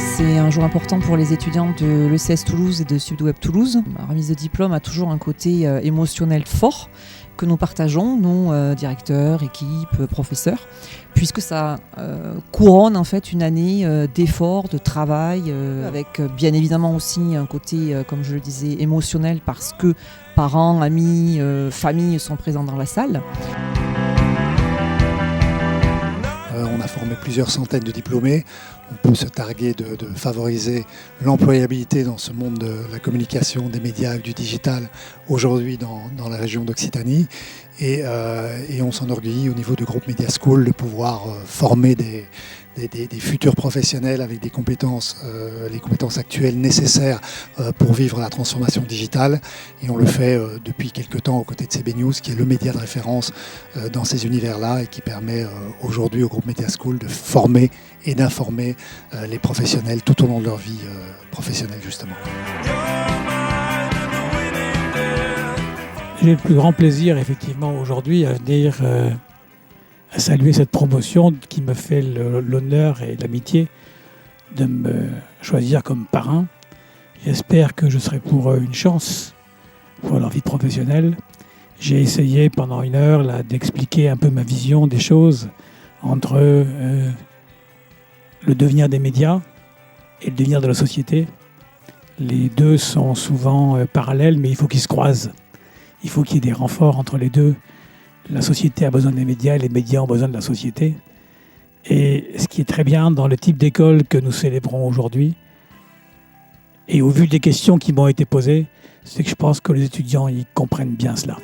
C'est un jour important pour les étudiants de l'ECS Toulouse et de SUBDWeb Toulouse. La remise de diplôme a toujours un côté émotionnel fort que nous partageons, nous, directeurs, équipes, professeurs, puisque ça couronne en fait une année d'efforts, de travail, avec bien évidemment aussi un côté, comme je le disais, émotionnel parce que parents, amis, familles sont présents dans la salle. On a formé plusieurs centaines de diplômés. On peut se targuer de favoriser l'employabilité dans ce monde de la communication, des médias et du digital aujourd'hui dans la région d'Occitanie. Et on s'enorgueillit au niveau du groupe Media School de pouvoir former des futurs professionnels avec des compétences, les compétences actuelles nécessaires pour vivre la transformation digitale. Et on le fait depuis quelques temps aux côtés de CB News, qui est le média de référence dans ces univers-là et qui permet aujourd'hui au groupe Media School de former et d'informer les professionnels tout au long de leur vie professionnelle, justement. J'ai le plus grand plaisir, effectivement, aujourd'hui à venir à saluer cette promotion qui me fait l'honneur et l'amitié de me choisir comme parrain. J'espère que je serai pour eux une chance pour leur vie professionnelle. J'ai essayé pendant une heure là, d'expliquer un peu ma vision des choses entre le devenir des médias et le devenir de la société. Les deux sont souvent parallèles, mais il faut qu'ils se croisent. Il faut qu'il y ait des renforts entre les deux. La société a besoin des médias et les médias ont besoin de la société. Et ce qui est très bien dans le type d'école que nous célébrons aujourd'hui, et au vu des questions qui m'ont été posées, c'est que je pense que les étudiants y comprennent bien cela.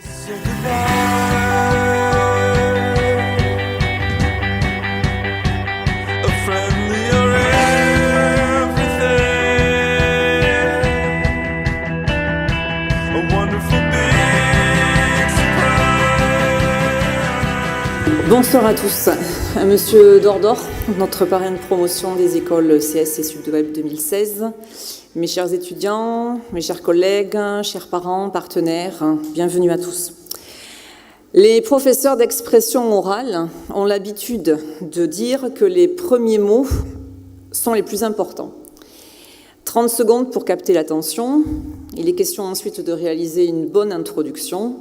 Bonsoir à tous. Monsieur Dordor, notre parrain de promotion des écoles CS et SUBDWeb 2016. Mes chers étudiants, mes chers collègues, chers parents, partenaires, bienvenue à tous. Les professeurs d'expression orale ont l'habitude de dire que les premiers mots sont les plus importants. 30 secondes pour capter l'attention. Il est question ensuite de réaliser une bonne introduction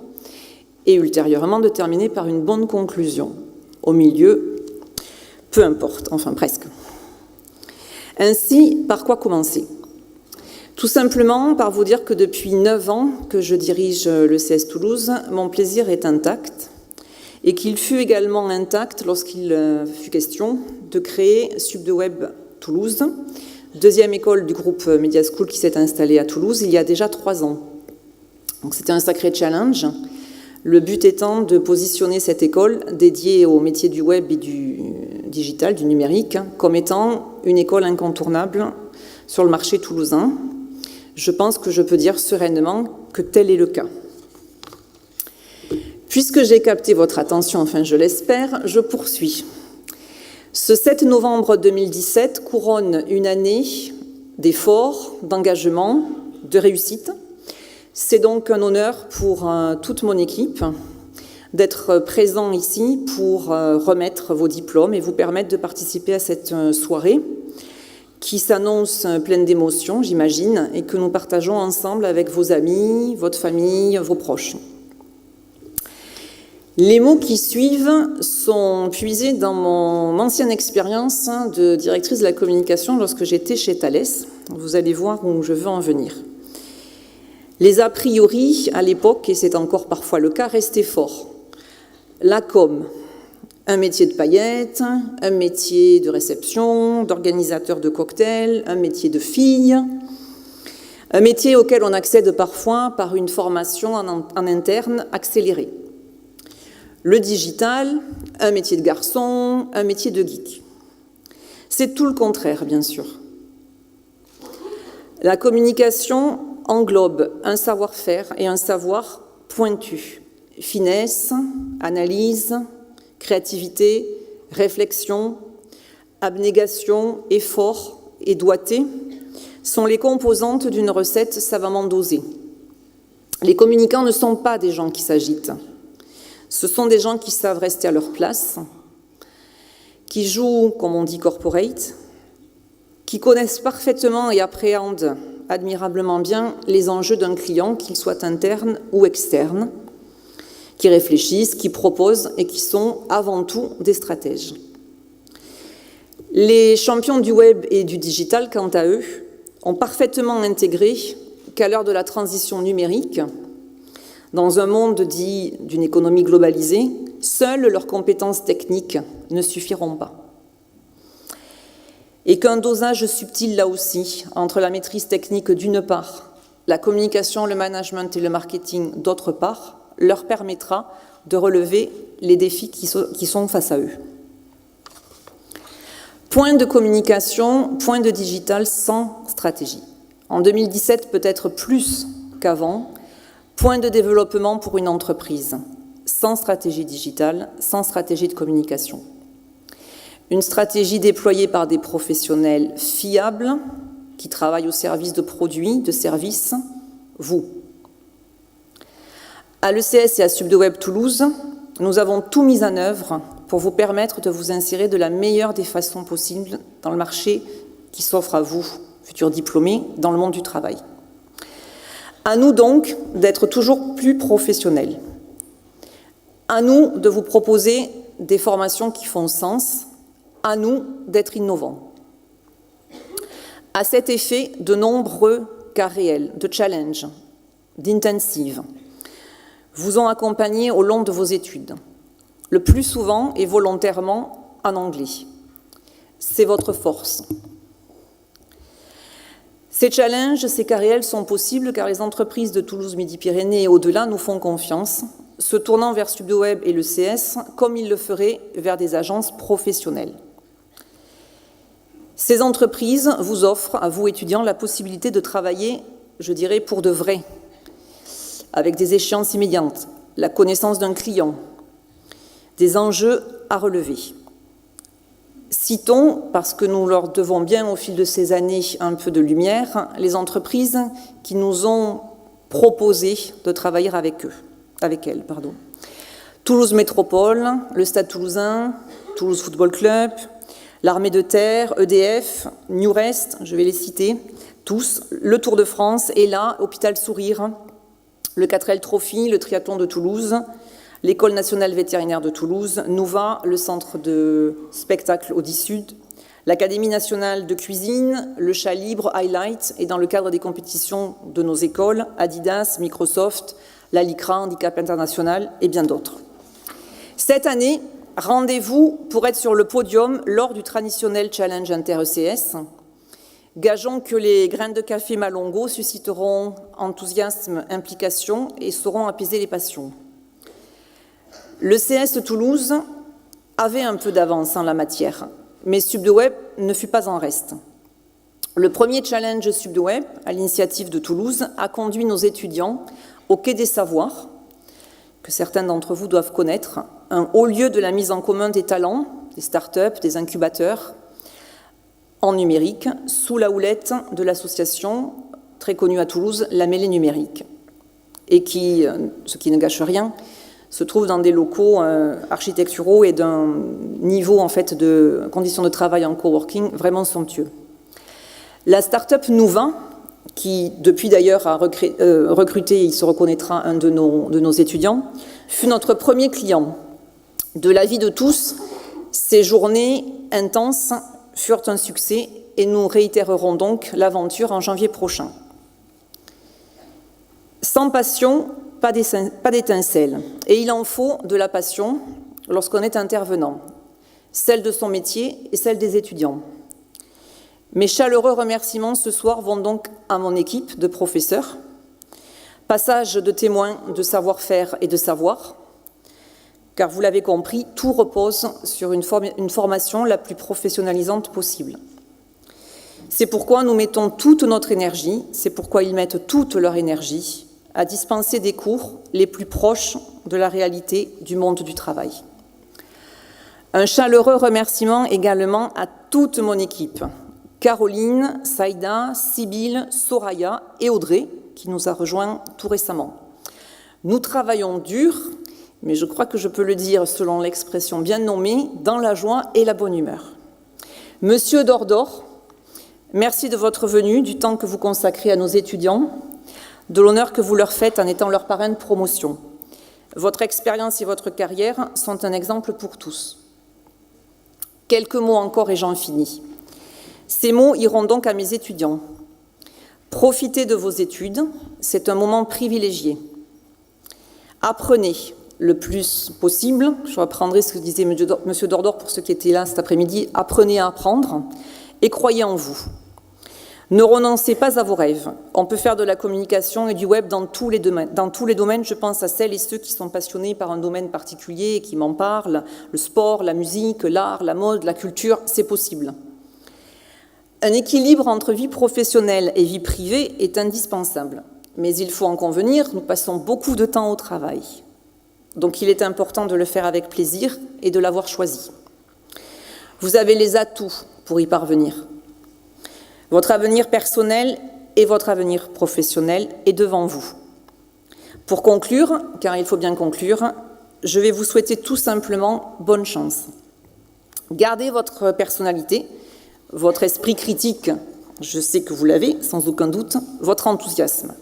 et ultérieurement de terminer par une bonne conclusion. Au milieu, peu importe, enfin presque. Ainsi, par quoi commencer ? Tout simplement par vous dire que depuis 9 ans que je dirige le CS Toulouse, mon plaisir est intact et qu'il fut également intact lorsqu'il fut question de créer SUBDWeb Toulouse, deuxième école du groupe Media School qui s'est installée à Toulouse il y a déjà 3 ans. Donc c'était un sacré challenge. Le but étant de positionner cette école dédiée aux métiers du web et du digital, du numérique, comme étant une école incontournable sur le marché toulousain. Je pense que je peux dire sereinement que tel est le cas. Puisque j'ai capté votre attention, enfin je l'espère, je poursuis. Ce 7 novembre 2017 couronne une année d'efforts, d'engagement, de réussite. C'est donc un honneur pour toute mon équipe d'être présent ici pour remettre vos diplômes et vous permettre de participer à cette soirée qui s'annonce pleine d'émotions, j'imagine, et que nous partageons ensemble avec vos amis, votre famille, vos proches. Les mots qui suivent sont puisés dans mon ancienne expérience de directrice de la communication lorsque j'étais chez Thales. Vous allez voir où je veux en venir. Les a priori, à l'époque, et c'est encore parfois le cas, restaient forts. La com, un métier de paillettes, un métier de réception, d'organisateur de cocktails, un métier de fille, un métier auquel on accède parfois par une formation en interne accélérée. Le digital, un métier de garçon, un métier de geek. C'est tout le contraire, bien sûr. La communication englobe un savoir-faire et un savoir pointu. Finesse, analyse, Créativité, réflexion, abnégation, effort et doigté sont les composantes d'une recette savamment dosée. Les communicants ne sont pas des gens qui s'agitent. Ce sont des gens qui savent rester à leur place, qui jouent, comme on dit, corporate, qui connaissent parfaitement et appréhendent admirablement bien les enjeux d'un client, qu'il soit interne ou externe, qui réfléchissent, qui proposent et qui sont avant tout des stratèges. Les champions du web et du digital, quant à eux, ont parfaitement intégré qu'à l'heure de la transition numérique, dans un monde dit d'une économie globalisée, seules leurs compétences techniques ne suffiront pas. Et qu'un dosage subtil, là aussi, entre la maîtrise technique d'une part, la communication, le management et le marketing d'autre part, leur permettra de relever les défis qui sont face à eux. Point de communication, point de digital sans stratégie. En 2017, peut-être plus qu'avant, point de développement pour une entreprise, sans stratégie digitale, sans stratégie de communication. Une stratégie déployée par des professionnels fiables qui travaillent au service de produits, de services, vous. À l'ECS et à SubdeWeb Toulouse, nous avons tout mis en œuvre pour vous permettre de vous insérer de la meilleure des façons possibles dans le marché qui s'offre à vous, futurs diplômés, dans le monde du travail. À nous donc d'être toujours plus professionnels. À nous de vous proposer des formations qui font sens. À nous d'être innovants. À cet effet, de nombreux cas réels, de challenge, d'intensive, vous ont accompagné au long de vos études, le plus souvent et volontairement en anglais. C'est votre force. Ces challenges, ces cas réels sont possibles car les entreprises de Toulouse, Midi-Pyrénées et au-delà nous font confiance, se tournant vers SubdeWeb et le CS comme ils le feraient vers des agences professionnelles. Ces entreprises vous offrent, à vous étudiants, la possibilité de travailler, je dirais, pour de vrai, avec des échéances immédiates, la connaissance d'un client, des enjeux à relever. Citons, parce que nous leur devons bien au fil de ces années un peu de lumière, les entreprises qui nous ont proposé de travailler avec elles. Toulouse Métropole, le Stade Toulousain, Toulouse Football Club, l'Armée de Terre, EDF, Newrest, je vais les citer tous, le Tour de France, ELA, Hôpital Sourire, le 4L Trophy, le Triathlon de Toulouse, l'École nationale vétérinaire de Toulouse, Nouva, le centre de spectacle Audi-Sud, l'Académie nationale de cuisine, le Chat libre, Highlight, et dans le cadre des compétitions de nos écoles, Adidas, Microsoft, la LICRA, Handicap International et bien d'autres. Cette année, rendez-vous pour être sur le podium lors du traditionnel challenge inter-ECS. Gageons que les graines de café Malongo susciteront enthousiasme, implication et sauront apaiser les passions. Le CS de Toulouse avait un peu d'avance en la matière, mais SubdeWeb ne fut pas en reste. Le premier challenge SubdeWeb, à l'initiative de Toulouse, a conduit nos étudiants au Quai des Savoirs, que certains d'entre vous doivent connaître, un haut lieu de la mise en commun des talents, des start-up, des incubateurs, en numérique, sous la houlette de l'association, très connue à Toulouse, la Mêlée Numérique, et qui, ce qui ne gâche rien, se trouve dans des locaux architecturaux et d'un niveau en fait, de conditions de travail en coworking vraiment somptueux. La start-up Nouva, qui depuis d'ailleurs a recruté, il se reconnaîtra, un de nos étudiants, fut notre premier client. De l'avis de tous, ces journées intenses furent un succès et nous réitérerons donc l'aventure en janvier prochain. Sans passion, pas d'étincelle. Et il en faut de la passion lorsqu'on est intervenant, celle de son métier et celle des étudiants. Mes chaleureux remerciements ce soir vont donc à mon équipe de professeurs, passage de témoins de savoir-faire et de savoir, car vous l'avez compris, tout repose sur une formation la plus professionnalisante possible. C'est pourquoi nous mettons toute notre énergie, c'est pourquoi ils mettent toute leur énergie à dispenser des cours les plus proches de la réalité du monde du travail. Un chaleureux remerciement également à toute mon équipe. Caroline, Saïda, Sybille, Soraya et Audrey, qui nous a rejoints tout récemment. Nous travaillons dur, mais je crois que je peux le dire selon l'expression bien nommée, dans la joie et la bonne humeur. Monsieur Dordor, merci de votre venue, du temps que vous consacrez à nos étudiants, de l'honneur que vous leur faites en étant leur parrain de promotion. Votre expérience et votre carrière sont un exemple pour tous. Quelques mots encore et j'en finis. Ces mots iront donc à mes étudiants. Profitez de vos études, c'est un moment privilégié. Apprenez le plus possible, je reprendrai ce que disait M. Dordor pour ceux qui étaient là cet après-midi, apprenez à apprendre et croyez en vous. Ne renoncez pas à vos rêves. On peut faire de la communication et du web dans tous les domaines. Je pense à celles et ceux qui sont passionnés par un domaine particulier et qui m'en parlent. Le sport, la musique, l'art, la mode, la culture, c'est possible. Un équilibre entre vie professionnelle et vie privée est indispensable. Mais il faut en convenir, nous passons beaucoup de temps au travail. Donc il est important de le faire avec plaisir et de l'avoir choisi. Vous avez les atouts pour y parvenir. Votre avenir personnel et votre avenir professionnel est devant vous. Pour conclure, car il faut bien conclure, je vais vous souhaiter tout simplement bonne chance. Gardez votre personnalité, votre esprit critique, je sais que vous l'avez, sans aucun doute, votre enthousiasme.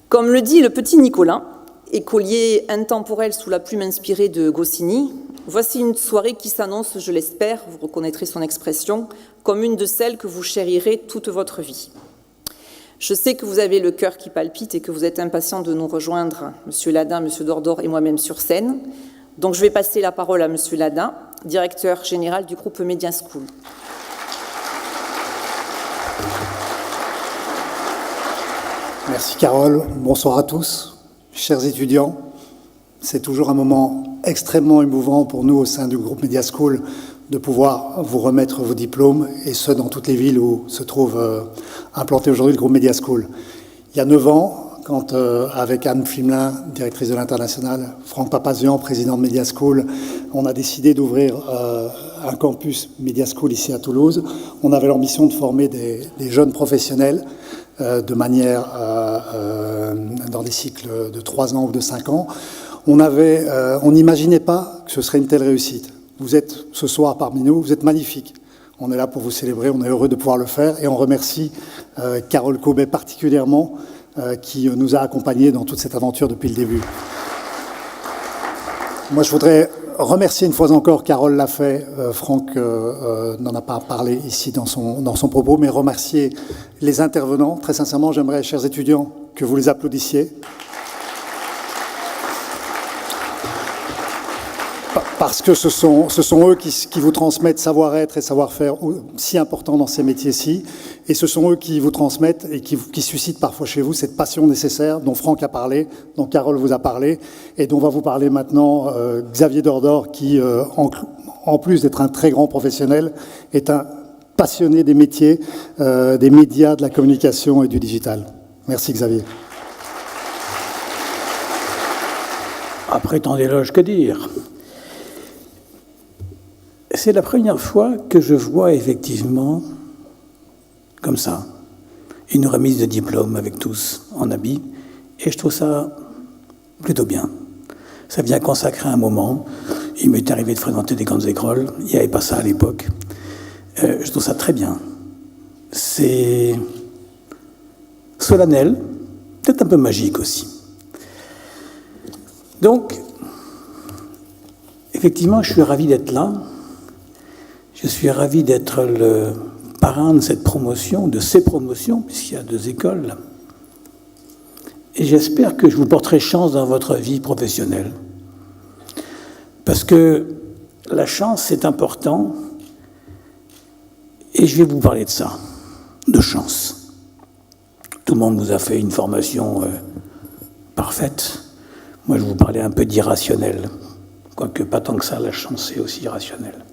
Comme le dit le petit Nicolas, écolier intemporel sous la plume inspirée de Goscinny, voici une soirée qui s'annonce, je l'espère, vous reconnaîtrez son expression, comme une de celles que vous chérirez toute votre vie. Je sais que vous avez le cœur qui palpite et que vous êtes impatient de nous rejoindre, M. Lada, M. Dordor et moi-même sur scène. Donc je vais passer la parole à M. Lada, directeur général du groupe Media School. Merci Carole, bonsoir à tous, chers étudiants. C'est toujours un moment extrêmement émouvant pour nous au sein du groupe Media School de pouvoir vous remettre vos diplômes, et ce dans toutes les villes où se trouve implanté aujourd'hui le groupe Media School. Il y a 9 ans, quand avec Anne Flimelin, directrice de l'International, Franck Papazian, président de Media School, on a décidé d'ouvrir un campus Media School ici à Toulouse, on avait l'ambition de former des jeunes professionnels de manière dans des cycles de 3 ans ou de 5 ans. On n'imaginait pas que ce serait une telle réussite. Vous êtes ce soir parmi nous, vous êtes magnifiques. On est là pour vous célébrer, on est heureux de pouvoir le faire et on remercie Carole Cobet particulièrement qui nous a accompagnés dans toute cette aventure depuis le début. Moi, je voudrais remercier une fois encore, Carole l'a fait, Franck n'en a pas parlé ici dans son propos, mais remercier les intervenants. Très sincèrement, j'aimerais, chers étudiants, que vous les applaudissiez. Parce que ce sont eux qui vous transmettent savoir-être et savoir-faire si important dans ces métiers-ci. Et ce sont eux qui vous transmettent et qui suscitent parfois chez vous cette passion nécessaire dont Franck a parlé, dont Carole vous a parlé, et dont va vous parler maintenant Xavier Dordor, qui, en plus d'être un très grand professionnel, est un passionné des métiers, des médias, de la communication et du digital. Merci Xavier. Après tant d'éloges, que dire ? C'est la première fois que je vois effectivement, comme ça, une remise de diplôme avec tous en habit, et je trouve ça plutôt bien. Ça vient consacrer un moment. Il m'est arrivé de fréquenter des grandes écoles, il n'y avait pas ça à l'époque. Je trouve ça très bien. C'est solennel, peut-être un peu magique aussi. Donc, effectivement, je suis ravi d'être là. Je suis ravi d'être le parrain de cette promotion, de ces promotions, puisqu'il y a 2 écoles. Et j'espère que je vous porterai chance dans votre vie professionnelle. Parce que la chance, c'est important. Et je vais vous parler de ça, de chance. Tout le monde nous a fait une formation parfaite. Moi, je vais vous parler un peu d'irrationnel. Quoique pas tant que ça, la chance, c'est aussi irrationnel.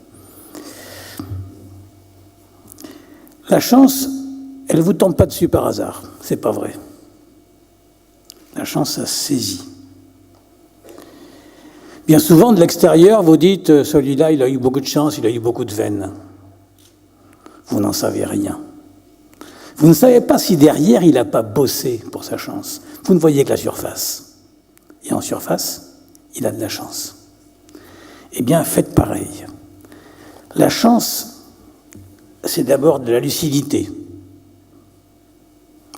La chance, elle ne vous tombe pas dessus par hasard. C'est pas vrai. La chance, ça se saisit. Bien souvent, de l'extérieur, vous dites, celui-là, il a eu beaucoup de chance, il a eu beaucoup de veine. Vous n'en savez rien. Vous ne savez pas si derrière, il n'a pas bossé pour sa chance. Vous ne voyez que la surface. Et en surface, il a de la chance. Eh bien, faites pareil. La chance, c'est d'abord de la lucidité.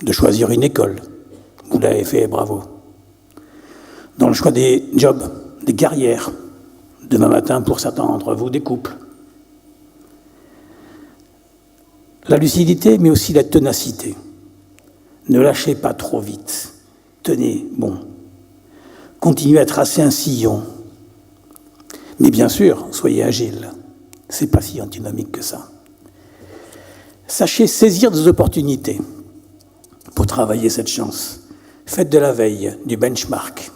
De choisir une école. Vous l'avez fait, bravo. Dans le choix des jobs, des carrières. Demain matin, pour certains d'entre vous, des couples. La lucidité, mais aussi la ténacité. Ne lâchez pas trop vite. Tenez bon. Continuez à tracer un sillon. Mais bien sûr, soyez agile. C'est pas si antinomique que ça. Sachez saisir des opportunités pour travailler cette chance. Faites de la veille, du benchmark.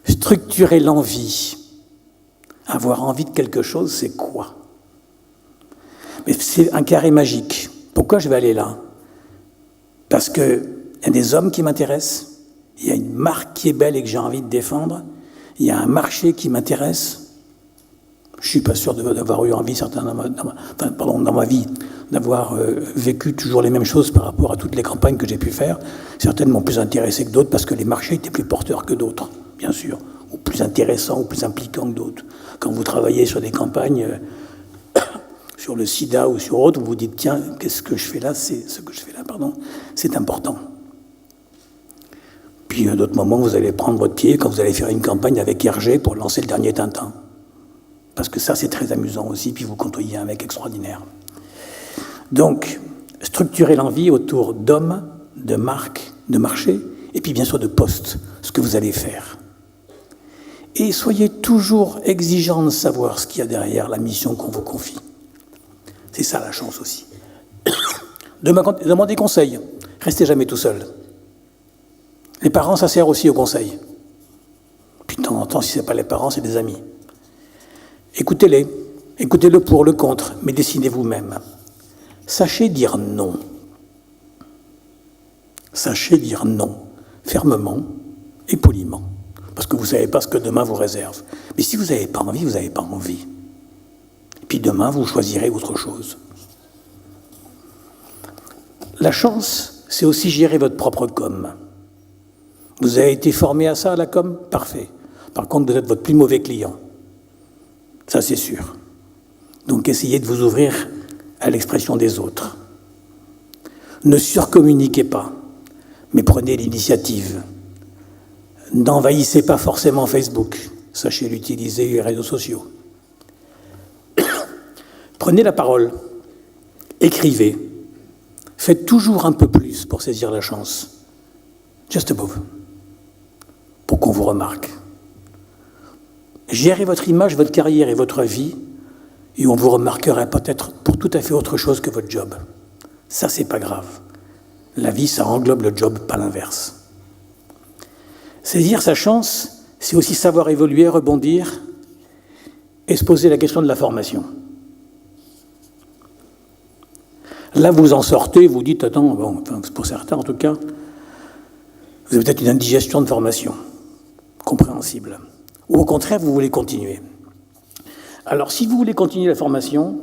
Structurez l'envie. Avoir envie de quelque chose, c'est quoi? Mais c'est un carré magique. Pourquoi je vais aller là? Parce qu'il y a des hommes qui m'intéressent, il y a une marque qui est belle et que j'ai envie de défendre, il y a un marché qui m'intéresse. Je ne suis pas sûr d'avoir eu envie, dans ma vie, d'avoir vécu toujours les mêmes choses par rapport à toutes les campagnes que j'ai pu faire. Certaines m'ont plus intéressé que d'autres parce que les marchés étaient plus porteurs que d'autres, bien sûr, ou plus intéressants ou plus impliquants que d'autres. Quand vous travaillez sur des campagnes... sur le sida ou sur autre, vous vous dites, tiens, qu'est-ce que je fais là? C'est important. Puis, à d'autres moments, vous allez prendre votre pied quand vous allez faire une campagne avec Hergé pour lancer le dernier Tintin. Parce que ça, c'est très amusant aussi, puis vous côtoyez un mec extraordinaire. Donc, structurez l'envie autour d'hommes, de marques, de marchés, et puis bien sûr de postes, ce que vous allez faire. Et soyez toujours exigeants de savoir ce qu'il y a derrière la mission qu'on vous confie. C'est ça la chance aussi. Demandez conseil. Restez jamais tout seul. Les parents, ça sert aussi au conseil. Puis de temps en temps, si ce n'est pas les parents, c'est des amis. Écoutez-les. Écoutez-le pour, le contre, mais décidez vous-même. Sachez dire non. Sachez dire non, fermement et poliment. Parce que vous ne savez pas ce que demain vous réserve. Mais si vous n'avez pas envie, vous n'avez pas envie. Puis demain, vous choisirez autre chose. La chance, c'est aussi gérer votre propre com. Vous avez été formé à ça, à la com? Parfait. Par contre, vous êtes votre plus mauvais client. Ça, c'est sûr. Donc, essayez de vous ouvrir à l'expression des autres. Ne surcommuniquez pas, mais prenez l'initiative. N'envahissez pas forcément Facebook. Sachez l'utiliser, les réseaux sociaux. Prenez la parole, écrivez, faites toujours un peu plus pour saisir la chance. Just above, pour qu'on vous remarque. Gérez votre image, votre carrière et votre vie, et on vous remarquera peut-être pour tout à fait autre chose que votre job. Ça, c'est pas grave. La vie, ça englobe le job, pas l'inverse. Saisir sa chance, c'est aussi savoir évoluer, rebondir, et se poser la question de la formation. Là, vous en sortez, vous dites, attends, bon, enfin, pour certains en tout cas, vous avez peut-être une indigestion de formation, compréhensible. Ou au contraire, vous voulez continuer. Alors, si vous voulez continuer la formation,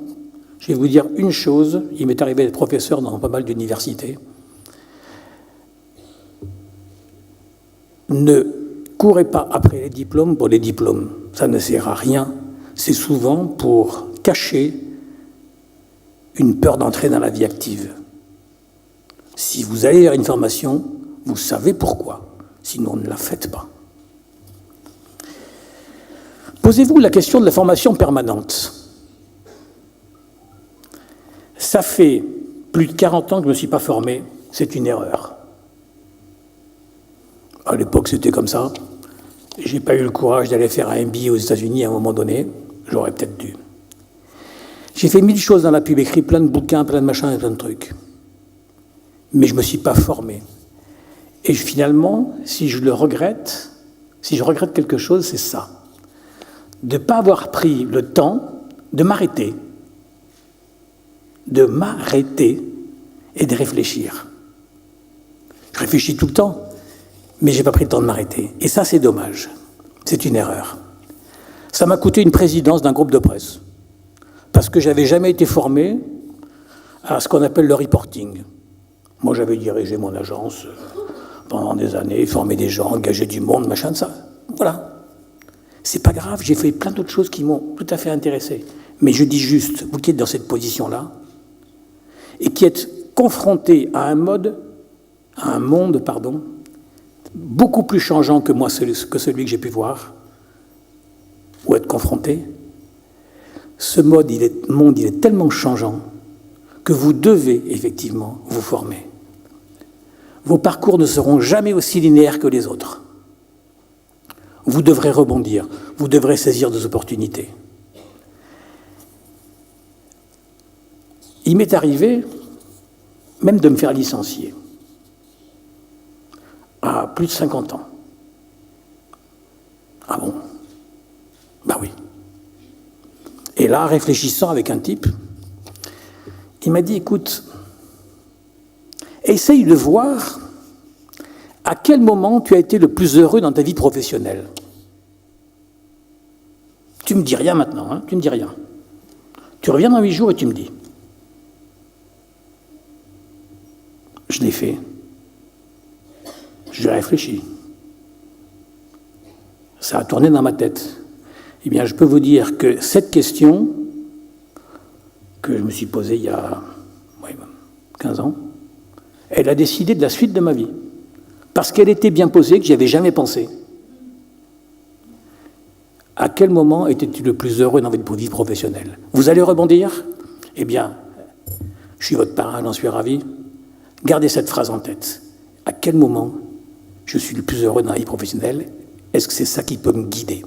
je vais vous dire une chose, il m'est arrivé d'être professeur dans pas mal d'universités. Ne courez pas après les diplômes pour les diplômes, ça ne sert à rien. C'est souvent pour cacher une peur d'entrer dans la vie active. Si vous allez vers une formation, vous savez pourquoi, sinon ne la faites pas. Posez-vous la question de la formation permanente. Ça fait plus de 40 ans que je ne me suis pas formé, c'est une erreur. À l'époque, c'était comme ça. Je n'ai pas eu le courage d'aller faire un MBA aux États-Unis à un moment donné, j'aurais peut-être dû. J'ai fait 1000 choses dans la pub, écrit plein de bouquins, plein de machins et plein de trucs. Mais je ne me suis pas formé. Et finalement, si je regrette quelque chose, c'est ça. De ne pas avoir pris le temps de m'arrêter. Et de réfléchir. Je réfléchis tout le temps, mais je n'ai pas pris le temps de m'arrêter. Et ça, c'est dommage. C'est une erreur. Ça m'a coûté une présidence d'un groupe de presse, parce que j'avais jamais été formé à ce qu'on appelle le reporting. Moi, j'avais dirigé mon agence pendant des années, formé des gens, engagé du monde, machin de ça. Voilà. C'est pas grave, j'ai fait plein d'autres choses qui m'ont tout à fait intéressé. Mais je dis juste, vous qui êtes dans cette position-là, et qui êtes confronté à un monde, beaucoup plus changeant que moi, celui que j'ai pu voir, ou être confronté, ce monde, il est tellement changeant que vous devez effectivement vous former. Vos parcours ne seront jamais aussi linéaires que les autres. Vous devrez rebondir, vous devrez saisir des opportunités. Il m'est arrivé même de me faire licencier à plus de 50 ans. Ah bon? Ben oui. Et là, réfléchissant avec un type, il m'a dit, écoute, essaye de voir à quel moment tu as été le plus heureux dans ta vie professionnelle. Tu me dis rien maintenant, hein, tu me dis rien. Tu reviens dans 8 jours et tu me dis. Je l'ai fait. J'ai réfléchi. Ça a tourné dans ma tête. Eh bien, je peux vous dire que cette question que je me suis posée il y a 15 ans, elle a décidé de la suite de ma vie. Parce qu'elle était bien posée, que je n'y avais jamais pensé. À quel moment étais-tu le plus heureux dans votre vie professionnelle? Vous allez rebondir? Eh bien, je suis votre parrain, j'en suis ravi. Gardez cette phrase en tête. À quel moment je suis le plus heureux dans la vie professionnelle? Est-ce que c'est ça qui peut me guider?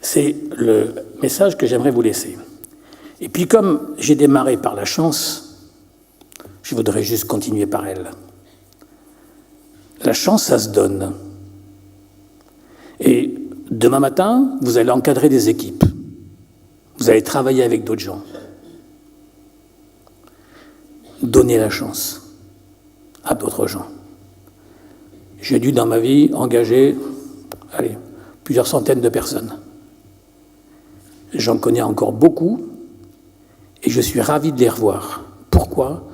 C'est le message que j'aimerais vous laisser. Et puis comme j'ai démarré par la chance, je voudrais juste continuer par elle. La chance, ça se donne. Et demain matin, vous allez encadrer des équipes. Vous allez travailler avec d'autres gens. Donnez la chance à d'autres gens. J'ai dû dans ma vie engager plusieurs centaines de personnes. J'en connais encore beaucoup et je suis ravi de les revoir. Pourquoi?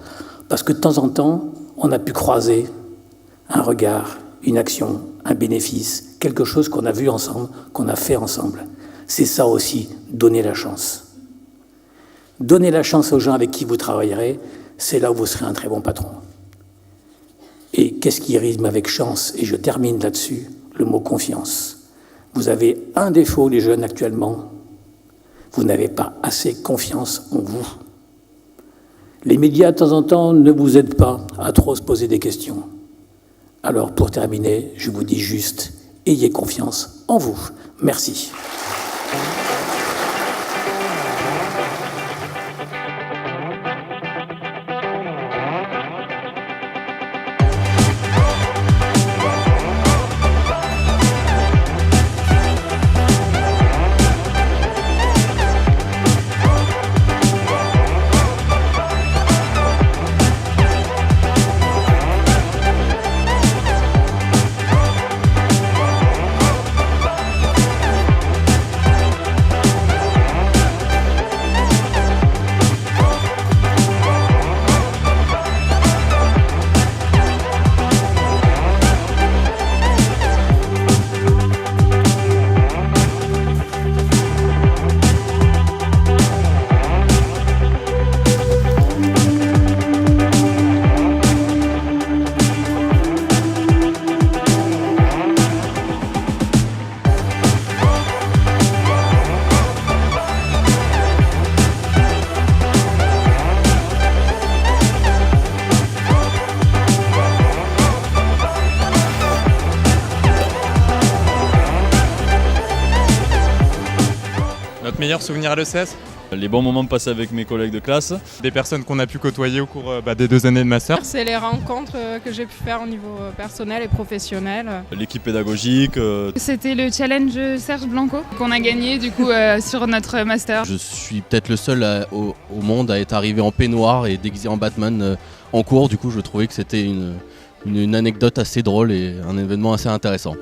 Parce que de temps en temps, on a pu croiser un regard, une action, un bénéfice, quelque chose qu'on a vu ensemble, qu'on a fait ensemble. C'est ça aussi, donner la chance. Donner la chance aux gens avec qui vous travaillerez, c'est là où vous serez un très bon patron. Et qu'est-ce qui rime avec chance? Et je termine là-dessus, le mot confiance. Vous avez un défaut, les jeunes, actuellement. Vous n'avez pas assez confiance en vous. Les médias, de temps en temps, ne vous aident pas à trop se poser des questions. Alors, pour terminer, je vous dis juste, ayez confiance en vous. Merci. Notre meilleur souvenir à l'ECS? Les bons moments passés avec mes collègues de classe. Des personnes qu'on a pu côtoyer au cours des 2 années de master. C'est les rencontres que j'ai pu faire au niveau personnel et professionnel. L'équipe pédagogique. C'était le challenge Serge Blanco qu'on a gagné du coup sur notre master. Je suis peut-être le seul au monde à être arrivé en peignoir et déguisé en Batman en cours. Du coup, je trouvais que c'était une anecdote assez drôle et un événement assez intéressant.